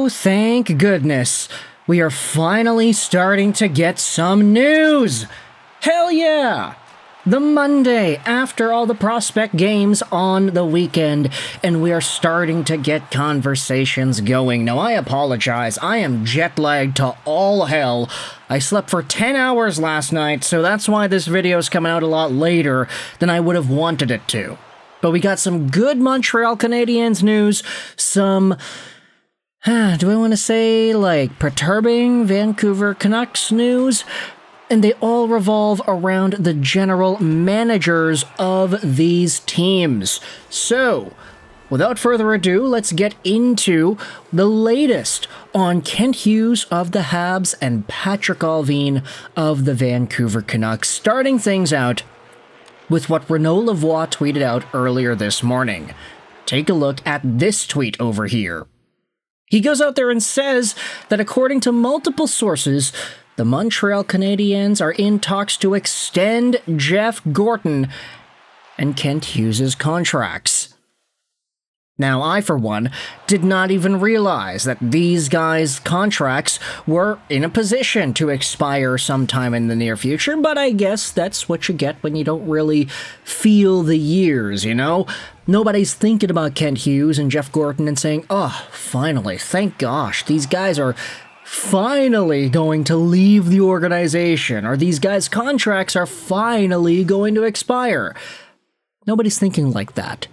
Oh, thank goodness. We are finally starting to get some news. Hell yeah! The Monday after all the prospect games on the weekend, and we are starting to get conversations going. Now, I apologize. I am jet-lagged to all hell. I slept for 10 hours last night, so that's why this video is coming out a lot later than I would have wanted it to. But we got some good Montreal Canadiens news, some... do I want to say, like, perturbing Vancouver Canucks news? And they all revolve around the general managers of these teams. So, without further ado, let's get into the latest on Kent Hughes of the Habs and Patrik Allvin of the Vancouver Canucks, starting things out with what Renaud Lavoie tweeted out earlier this morning. Take a look at this tweet over here. He goes out there and says that according to multiple sources, the Montreal Canadiens are in talks to extend Jeff Gorton and Kent Hughes' contracts. Now, I, for one, did not even realize that these guys' contracts were in a position to expire sometime in the near future, but I guess that's what you get when you don't really feel the years, you know? Nobody's thinking about Kent Hughes and Jeff Gorton and saying, oh, finally, thank gosh, these guys are finally going to leave the organization, or these guys' contracts are finally going to expire. Nobody's thinking like that.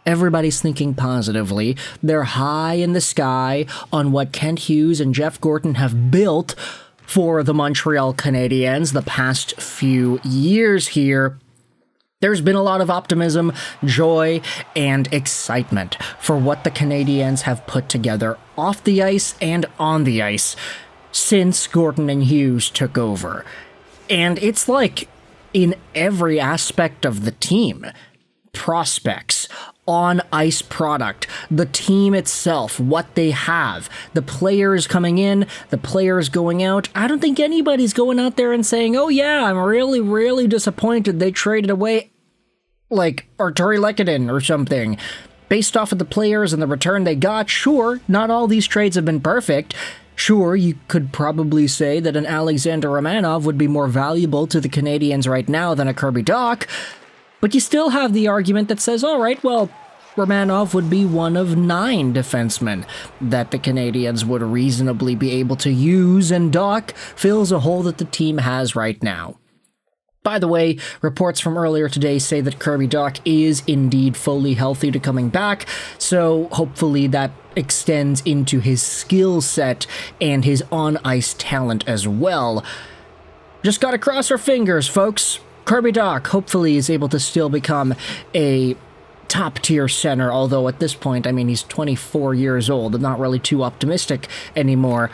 Everybody's thinking positively. They're high in the sky on what Kent Hughes and Jeff Gorton have built for the Montreal Canadiens the past few years here. There's been a lot of optimism, joy, and excitement for what the Canadiens have put together off the ice and on the ice since Gorton and Hughes took over. And it's like in every aspect of the team. Prospects, on-ice product, the team itself, what they have, the players coming in, the players going out. I don't think anybody's going out there and saying, oh yeah, I'm really, really disappointed they traded away, like, Arturi Lehkonen or something. Based off of the players and the return they got, sure, not all these trades have been perfect. Sure, you could probably say that an Alexander Romanov would be more valuable to the Canadiens right now than a Kirby Dach, but you still have the argument that says, all right, well, Romanov would be one of 9 defensemen that the Canadiens would reasonably be able to use, and Dach fills a hole that the team has right now. By the way, reports from earlier today say that Kirby Dach is indeed fully healthy to coming back, so hopefully that extends into his skill set and his on-ice talent as well. Just gotta cross our fingers, folks. Kirby Dach hopefully is able to still become a top-tier center, although at this point, I mean, he's 24 years old. I'm not really too optimistic anymore.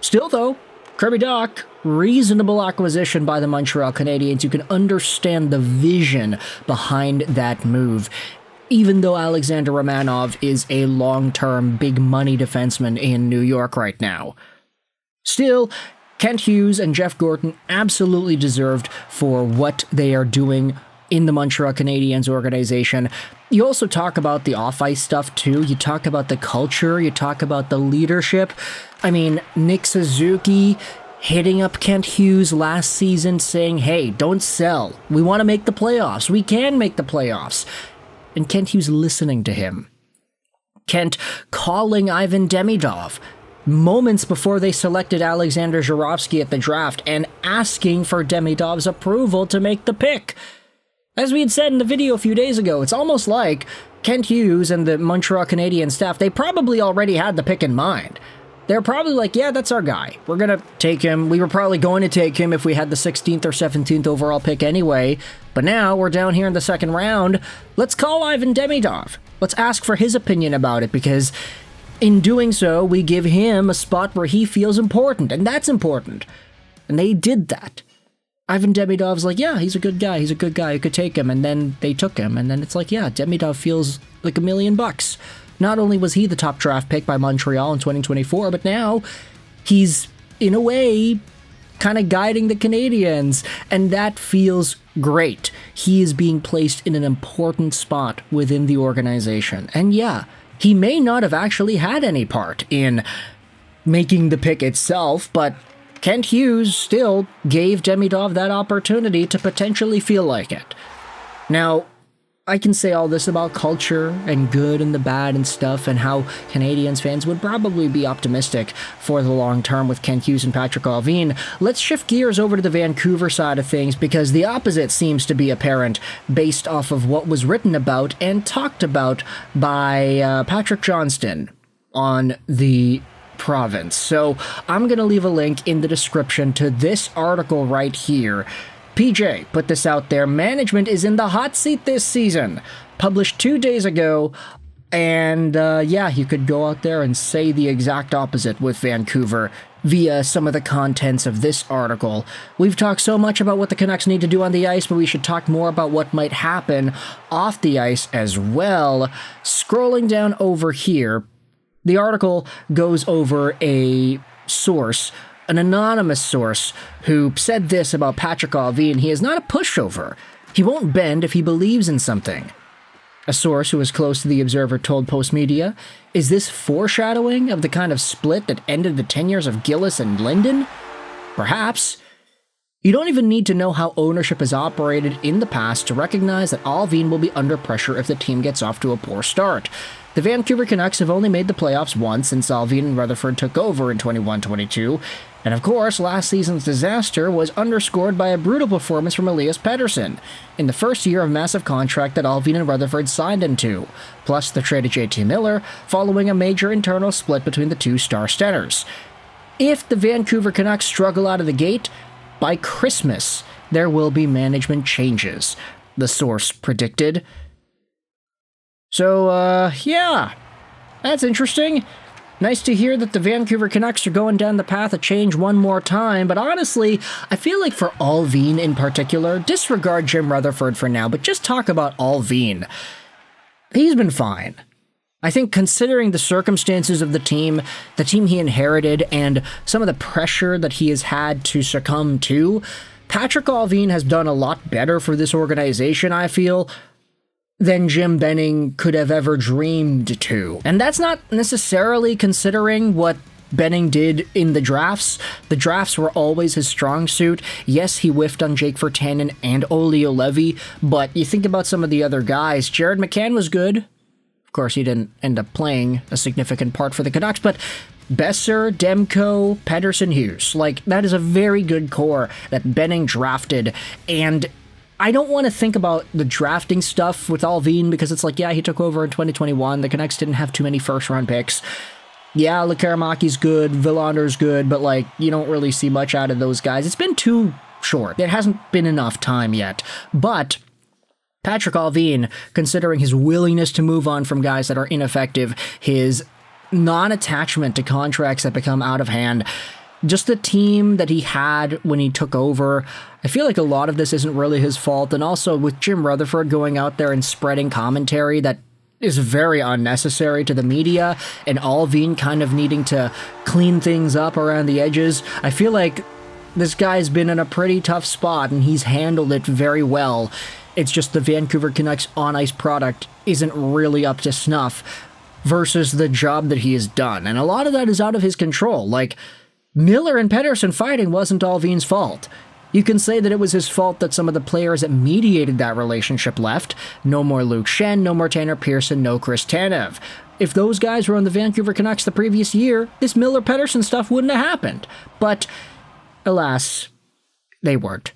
Still, though, Kirby Dach, reasonable acquisition by the Montreal Canadiens. You can understand the vision behind that move, even though Alexander Romanov is a long-term, big-money defenseman in New York right now. Still, Kent Hughes and Jeff Gorton absolutely deserved for what they are doing in the Montreal Canadiens organization. You also talk about the off-ice stuff, too. You talk about the culture. You talk about the leadership. I mean, Nick Suzuki hitting up Kent Hughes last season saying, hey, don't sell. We want to make the playoffs. We can make the playoffs. And Kent Hughes listening to him. Kent calling Ivan Demidov moments before they selected Alexander Zhuravsky at the draft and asking for Demidov's approval to make the pick. As we had said in the video a few days ago, it's almost like Kent Hughes and the Montreal Canadiens staff, they probably already had the pick in mind. They're probably like, yeah, that's our guy. We're going to take him. We were probably going to take him if we had the 16th or 17th overall pick anyway. But now we're down here in the second round. Let's call Ivan Demidov. Let's ask for his opinion about it, because in doing so, we give him a spot where he feels important, and that's important. And they did that. Ivan Demidov's like, yeah, he's a good guy. He's a good guy. You could take him. And then they took him. And then it's like, yeah, Demidov feels like $1 million. Not only was he the top draft pick by Montreal in 2024, but now he's, in a way, kind of guiding the Canadiens. And that feels great. He is being placed in an important spot within the organization. And yeah, He may not have actually had any part in making the pick itself, but Kent Hughes still gave Demidov that opportunity to potentially feel like it. Now, I can say all this about culture and good and the bad and stuff, and how Canadiens fans would probably be optimistic for the long term with Kent Hughes and Patrik Allvin. Let's shift gears over to the Vancouver side of things, because the opposite seems to be apparent based off of what was written about and talked about by Patrick Johnston on the province. So I'm going to leave a link in the description to this article right here. PJ put this out there. Management is in the hot seat this season. Published 2 days ago. And yeah, you could go out there and say the exact opposite with Vancouver via some of the contents of this article. We've talked so much about what the Canucks need to do on the ice, but we should talk more about what might happen off the ice as well. Scrolling down over here, the article goes over a source, an anonymous source, who said this about Patrik Allvin: he is not a pushover. He won't bend if he believes in something. A source who was close to the Observer told Post Media, is this foreshadowing of the kind of split that ended the tenures of Gillis and Linden? Perhaps. You don't even need to know how ownership has operated in the past to recognize that Allvin will be under pressure if the team gets off to a poor start. The Vancouver Canucks have only made the playoffs once since Allvin and Rutherford took over in 21-22, and of course, last season's disaster was underscored by a brutal performance from Elias Pettersson in the first year of massive contract that Allvin and Rutherford signed into, plus the trade of JT Miller following a major internal split between the two star centers. If the Vancouver Canucks struggle out of the gate, by Christmas, there will be management changes, the source predicted. So, yeah, that's interesting. Nice to hear that the Vancouver Canucks are going down the path of change one more time, but honestly, I feel like for Allvin in particular, disregard Jim Rutherford for now, but just talk about Allvin. He's been fine. I think considering the circumstances of the team he inherited, and some of the pressure that he has had to succumb to, Patrik Allvin has done a lot better for this organization, I feel, than Jim Benning could have ever dreamed to. And that's not necessarily considering what Benning did in the drafts. The drafts were always his strong suit. Yes, he whiffed on Jake Virtanen and Olli Levy, but you think about some of the other guys. Jared McCann was good. Of course, he didn't end up playing a significant part for the Canucks, but Besser, Demko, Pettersson, Hughes, like, that is a very good core that Benning drafted. And I don't want to think about the drafting stuff with Allvin because it's like, yeah, he took over in 2021. The Canucks didn't have too many first-round picks. Yeah, Lekaramaki's good, Villander's good, but, like, you don't really see much out of those guys. It's been too short. It hasn't been enough time yet. But Patrik Allvin, considering his willingness to move on from guys that are ineffective, his non-attachment to contracts that become out of hand, just the team that he had when he took over, I feel like a lot of this isn't really his fault. And also with Jim Rutherford going out there and spreading commentary that is very unnecessary to the media, and Allvin kind of needing to clean things up around the edges, I feel like this guy's been in a pretty tough spot and he's handled it very well. It's just the Vancouver Canucks on-ice product isn't really up to snuff versus the job that he has done. And a lot of that is out of his control. Like, Miller and Pettersson fighting wasn't Allvin's fault. You can say that it was his fault that some of the players that mediated that relationship left. No more Luke Schenn, no more Tanner Pearson, no Chris Tanev. If those guys were on the Vancouver Canucks the previous year, this Miller-Pettersson stuff wouldn't have happened. But, alas, they weren't.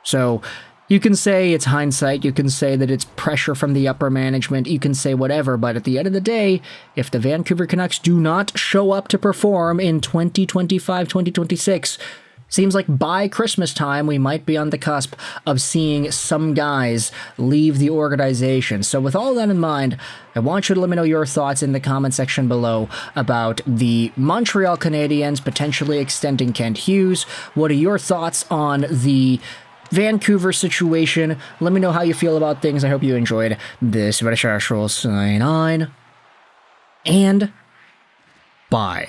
So you can say it's hindsight, you can say that it's pressure from the upper management, you can say whatever, but at the end of the day, if the Vancouver Canucks do not show up to perform in 2025-2026, seems like by Christmas time, we might be on the cusp of seeing some guys leave the organization. So with all that in mind, I want you to let me know your thoughts in the comment section below about the Montreal Canadiens potentially extending Kent Hughes. What are your thoughts on the Vancouver situation? Let me know how you feel about things. I hope you enjoyed this very short sign on, and bye.